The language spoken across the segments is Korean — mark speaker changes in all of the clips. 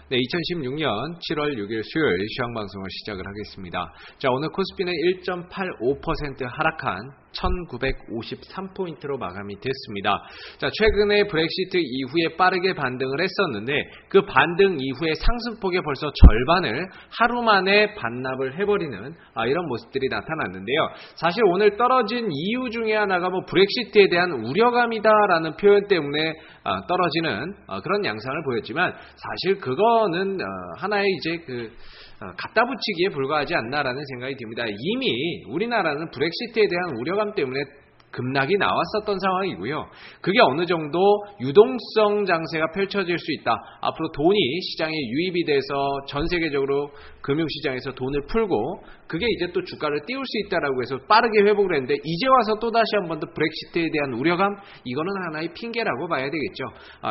Speaker 1: 네, 2016년 7월 6일 수요일 시황방송을 시작을 하겠습니다. 자, 오늘 코스피는 1.85% 하락한 1953포인트로 마감이 됐습니다. 자, 최근에 브렉시트 이후에 빠르게 반등을 했었는데 그 반등 이후에 상승폭의 벌써 절반을 하루 만에 반납을 해버리는 이런 모습들이 나타났는데요. 사실 오늘 떨어진 이유 중에 하나가 브렉시트에 대한 우려감이다라는 표현 때문에 떨어지는 그런 양상을 보였지만 사실 그거는 하나의 이제 갖다 붙이기에 불과하지 않나라는 생각이 듭니다. 이미 우리나라는 브렉시트에 대한 우려감 때문에 급락이 나왔었던 상황이고요. 그게 어느 정도 유동성 장세가 펼쳐질 수 있다. 앞으로 돈이 시장에 유입이 돼서 전 세계적으로 금융시장에서 돈을 풀고 그게 이제 또 주가를 띄울 수 있다라고 해서 빠르게 회복을 했는데 이제 와서 또다시 한 번 더 브렉시트에 대한 우려감, 이거는 하나의 핑계라고 봐야 되겠죠.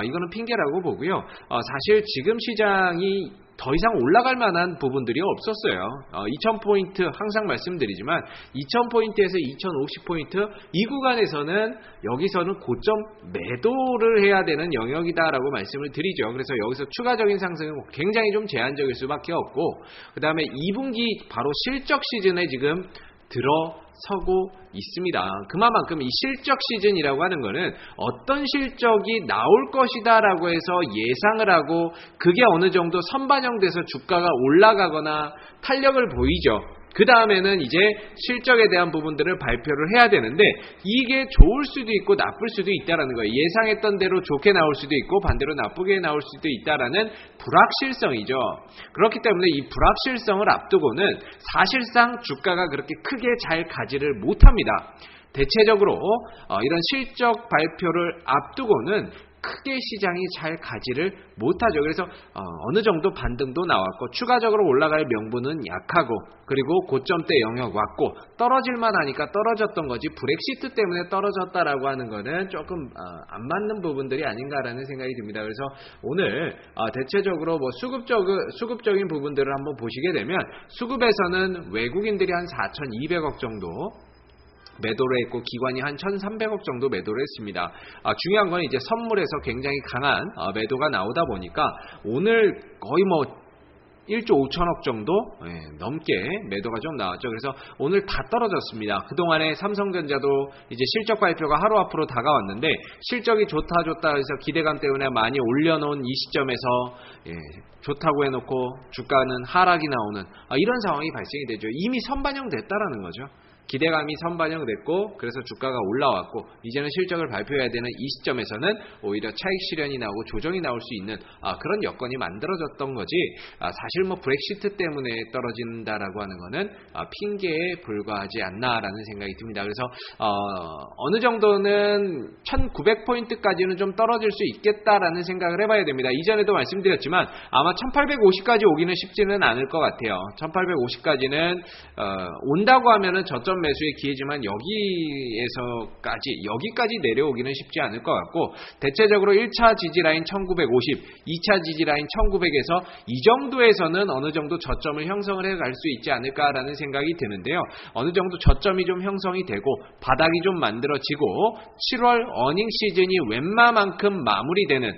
Speaker 1: 이거는 핑계라고 보고요. 사실 지금 시장이 더 이상 올라갈 만한 부분들이 없었어요. 2000포인트 항상 말씀드리지만 2000포인트에서 2050포인트 이 구간에서는 여기서는 고점 매도를 해야 되는 영역이다라고 말씀을 드리죠. 그래서 여기서 추가적인 상승은 굉장히 좀 제한적일 수밖에 없고, 그 다음에 2분기 바로 실적 시즌에 지금 들어서고 있습니다. 그만큼 이 실적 시즌이라고 하는 거는 어떤 실적이 나올 것이다 라고 해서 예상을 하고 그게 어느 정도 선반영돼서 주가가 올라가거나 탄력을 보이죠. 그 다음에는 이제 실적에 대한 부분들을 발표를 해야 되는데 이게 좋을 수도 있고 나쁠 수도 있다라는 거예요. 예상했던 대로 좋게 나올 수도 있고 반대로 나쁘게 나올 수도 있다라는 불확실성이죠. 그렇기 때문에 이 불확실성을 앞두고는 사실상 주가가 그렇게 크게 잘 가지를 못합니다. 대체적으로 이런 실적 발표를 앞두고는 크게 시장이 잘 가지를 못하죠. 그래서 어느 정도 반등도 나왔고 추가적으로 올라갈 명분은 약하고 그리고 고점대 영역 왔고 떨어질만 하니까 떨어졌던 거지 브렉시트 때문에 떨어졌다라고 하는 거는 조금 안 맞는 부분들이 아닌가라는 생각이 듭니다. 그래서 오늘 대체적으로 수급적인 부분들을 한번 보시게 되면 수급에서는 외국인들이 한 4,200억 정도 매도를 했고 기관이 한 1,300억 정도 매도를 했습니다. 중요한 건 이제 선물에서 굉장히 강한 매도가 나오다 보니까 오늘 거의 1조 5천억 정도 넘게 매도가 좀 나왔죠. 그래서 오늘 다 떨어졌습니다. 그동안에 삼성전자도 이제 실적 발표가 하루 앞으로 다가왔는데 실적이 좋다 해서 기대감 때문에 많이 올려놓은 이 시점에서 좋다고 해놓고 주가는 하락이 나오는 이런 상황이 발생이 되죠. 이미 선반영됐다라는 거죠. 기대감이 선반영됐고 그래서 주가가 올라왔고 이제는 실적을 발표해야 되는 이 시점에서는 오히려 차익 실현이 나오고 조정이 나올 수 있는 그런 여건이 만들어졌던 거지 사실 브렉시트 때문에 떨어진다라고 하는 거는 핑계에 불과하지 않나라는 생각이 듭니다. 그래서 어느 정도는 1900포인트까지는 좀 떨어질 수 있겠다라는 생각을 해봐야 됩니다. 이전에도 말씀드렸지만 아마 1850까지 오기는 쉽지는 않을 것 같아요. 1850까지는 온다고 하면은 저점 매수의 기회지만 여기까지 내려오기는 쉽지 않을 것 같고 대체적으로 1차 지지라인 1950, 2차 지지라인 1900에서 이 정도에서는 어느 정도 저점을 형성을 해갈 수 있지 않을까라는 생각이 드는데요. 어느 정도 저점이 좀 형성이 되고 바닥이 좀 만들어지고 7월 어닝 시즌이 웬만큼 마무리되는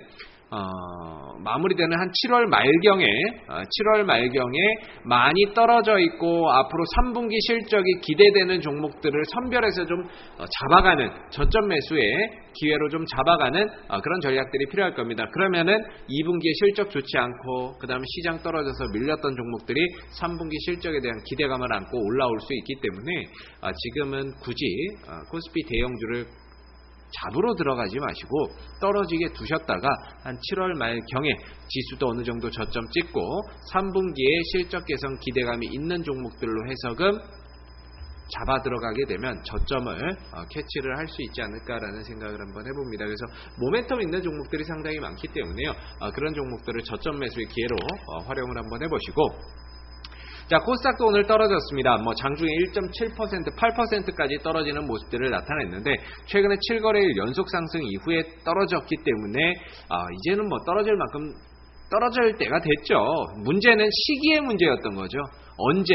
Speaker 1: 한 7월 말경에 많이 떨어져 있고 앞으로 3분기 실적이 기대되는 종목들을 선별해서 좀 잡아가는 저점 매수의 기회로 좀 잡아가는 그런 전략들이 필요할 겁니다. 그러면은 2분기에 실적 좋지 않고 그 다음에 시장 떨어져서 밀렸던 종목들이 3분기 실적에 대한 기대감을 안고 올라올 수 있기 때문에 지금은 굳이 코스피 대형주를 잡으러 들어가지 마시고 떨어지게 두셨다가 한 7월 말경에 지수도 어느 정도 저점 찍고 3분기에 실적 개선 기대감이 있는 종목들로 해석은 잡아 들어가게 되면 저점을 캐치를 할 수 있지 않을까라는 생각을 한번 해봅니다. 그래서 모멘텀 있는 종목들이 상당히 많기 때문에요. 그런 종목들을 저점 매수의 기회로 활용을 한번 해보시고 자, 코스닥도 오늘 떨어졌습니다. 장중에 1.7%, 8%까지 떨어지는 모습들을 나타냈는데 최근에 7거래일 연속 상승 이후에 떨어졌기 때문에 이제는 떨어질 만큼 떨어질 때가 됐죠. 문제는 시기의 문제였던 거죠. 언제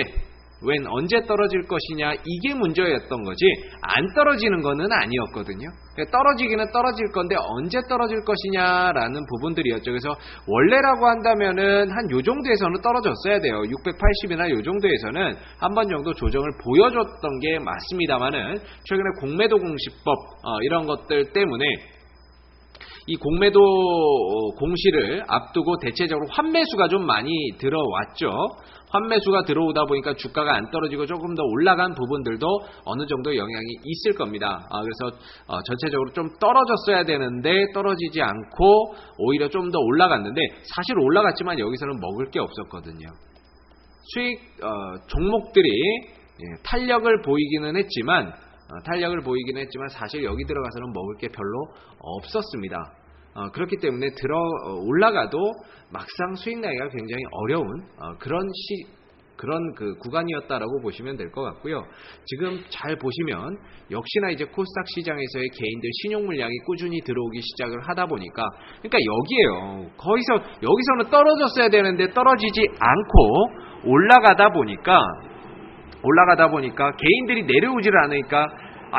Speaker 1: when 언제 떨어질 것이냐 이게 문제였던 거지 안 떨어지는 거는 아니었거든요. 떨어지기는 떨어질 건데 언제 떨어질 것이냐라는 부분들이었죠. 그래서 원래라고 한다면은 한 요 정도에서는 떨어졌어야 돼요. 680이나 요 정도에서는 한 번 정도 조정을 보여줬던 게 맞습니다만은 최근에 공매도 공시법 이런 것들 때문에 이 공매도 공시를 앞두고 대체적으로 환매수가 좀 많이 들어왔죠. 환매수가 들어오다 보니까 주가가 안 떨어지고 조금 더 올라간 부분들도 어느 정도 영향이 있을 겁니다. 그래서 전체적으로 좀 떨어졌어야 되는데 떨어지지 않고 오히려 좀 더 올라갔는데 사실 올라갔지만 여기서는 먹을 게 없었거든요. 수익 종목들이 탄력을 보이기는 했지만 사실 여기 들어가서는 먹을 게 별로 없었습니다. 그렇기 때문에 올라가도 막상 수익 나기가 굉장히 어려운 그런 그 구간이었다라고 보시면 될 것 같고요. 지금 잘 보시면 역시나 이제 코스닥 시장에서의 개인들 신용 물량이 꾸준히 들어오기 시작을 하다 보니까 그러니까 여기에요. 여기서는 떨어졌어야 되는데 떨어지지 않고 올라가다 보니까 개인들이 내려오지를 않으니까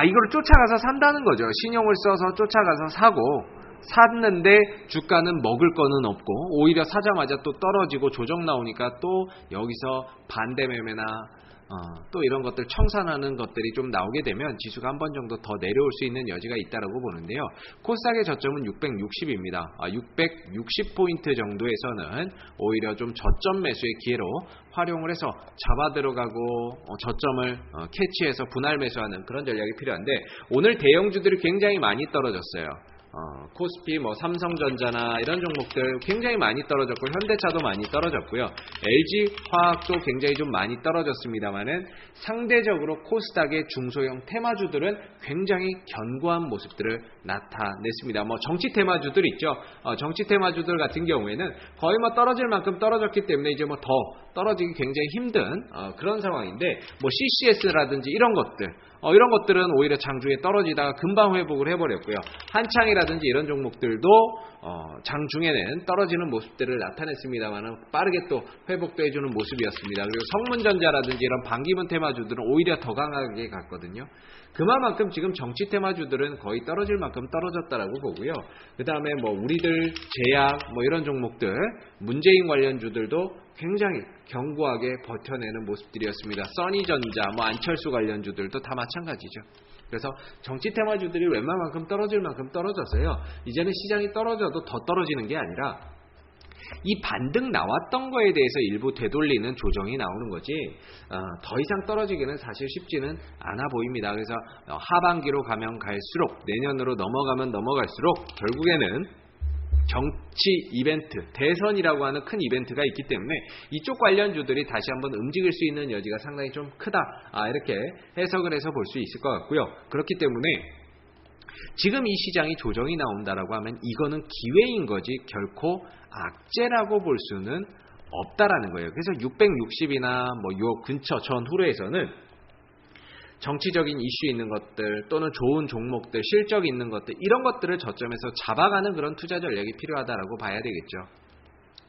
Speaker 1: 이걸 쫓아가서 산다는 거죠. 신용을 써서 쫓아가서 샀는데 주가는 먹을 거는 없고 오히려 사자마자 또 떨어지고 조정 나오니까 또 여기서 반대 매매나 또 이런 것들 청산하는 것들이 좀 나오게 되면 지수가 한 번 정도 더 내려올 수 있는 여지가 있다라고 보는데요. 코스닥의 저점은 660입니다. 660포인트 정도에서는 오히려 좀 저점 매수의 기회로 활용을 해서 잡아 들어가고 저점을 캐치해서 분할 매수하는 그런 전략이 필요한데 오늘 대형주들이 굉장히 많이 떨어졌어요. 코스피, 삼성전자나 이런 종목들 굉장히 많이 떨어졌고 현대차도 많이 떨어졌고요. LG화학도 굉장히 좀 많이 떨어졌습니다만은 상대적으로 코스닥의 중소형 테마주들은 굉장히 견고한 모습들을 나타냈습니다. 정치 테마주들 있죠. 정치 테마주들 같은 경우에는 거의 떨어질 만큼 떨어졌기 때문에 이제 더 떨어지기 굉장히 힘든 그런 상황인데 CCS라든지 이런 것들은 오히려 장중에 떨어지다가 금방 회복을 해버렸고요. 한창이라든지 이런 종목들도 장중에는 떨어지는 모습들을 나타냈습니다만 빠르게 또 회복도 해주는 모습이었습니다. 그리고 성문전자라든지 이런 반기문 테마주들은 오히려 더 강하게 갔거든요. 그만큼 지금 정치 테마주들은 거의 떨어질 만큼 떨어졌다라고 보고요. 그 다음에 우리들 제약 이런 종목들 문재인 관련주들도 굉장히 견고하게 버텨내는 모습들이었습니다. 써니전자, 안철수 관련주들도 다 마찬가지죠. 그래서 정치 테마주들이 웬만큼 떨어질 만큼 떨어졌어요. 이제는 시장이 떨어져도 더 떨어지는 게 아니라 이 반등 나왔던 거에 대해서 일부 되돌리는 조정이 나오는 거지 더 이상 떨어지기는 사실 쉽지는 않아 보입니다. 그래서 하반기로 가면 갈수록 내년으로 넘어가면 넘어갈수록 결국에는 정치 이벤트, 대선이라고 하는 큰 이벤트가 있기 때문에 이쪽 관련주들이 다시 한번 움직일 수 있는 여지가 상당히 좀 크다. 이렇게 해석을 해서 볼 수 있을 것 같고요. 그렇기 때문에 지금 이 시장이 조정이 나온다라고 하면 이거는 기회인 거지 결코 악재라고 볼 수는 없다라는 거예요. 그래서 660이나 요 근처 전후로에서는 정치적인 이슈 있는 것들 또는 좋은 종목들, 실적 있는 것들 이런 것들을 저점에서 잡아가는 그런 투자 전략이 필요하다라고 봐야 되겠죠.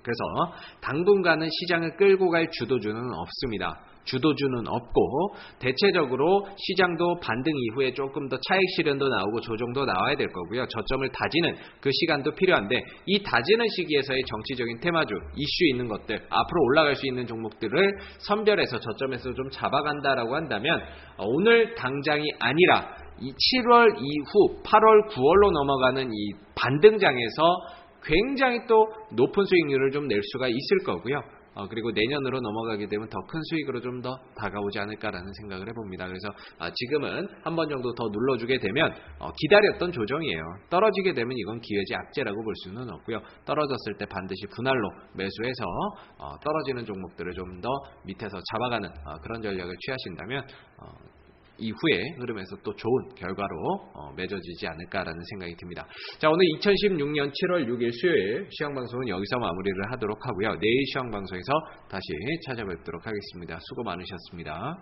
Speaker 1: 그래서 당분간은 시장을 끌고 갈 주도주는 없습니다. 주도주는 없고 대체적으로 시장도 반등 이후에 조금 더 차익 실현도 나오고 조정도 나와야 될 거고요. 저점을 다지는 그 시간도 필요한데 이 다지는 시기에서의 정치적인 테마주, 이슈 있는 것들, 앞으로 올라갈 수 있는 종목들을 선별해서 저점에서 좀 잡아간다라고 한다면 오늘 당장이 아니라 이 7월 이후 8월, 9월로 넘어가는 이 반등장에서 굉장히 또 높은 수익률을 좀 낼 수가 있을 거고요. 그리고 내년으로 넘어가게 되면 더 큰 수익으로 좀 더 다가오지 않을까라는 생각을 해봅니다. 그래서 지금은 한 번 정도 더 눌러주게 되면 기다렸던 조정이에요. 떨어지게 되면 이건 기회지 악재라고 볼 수는 없고요. 떨어졌을 때 반드시 분할로 매수해서 떨어지는 종목들을 좀 더 밑에서 잡아가는 그런 전략을 취하신다면 이후에 흐름에서 또 좋은 결과로 맺어지지 않을까라는 생각이 듭니다. 자, 오늘 2016년 7월 6일 수요일 시황방송은 여기서 마무리를 하도록 하고요. 내일 시황방송에서 다시 찾아뵙도록 하겠습니다. 수고 많으셨습니다.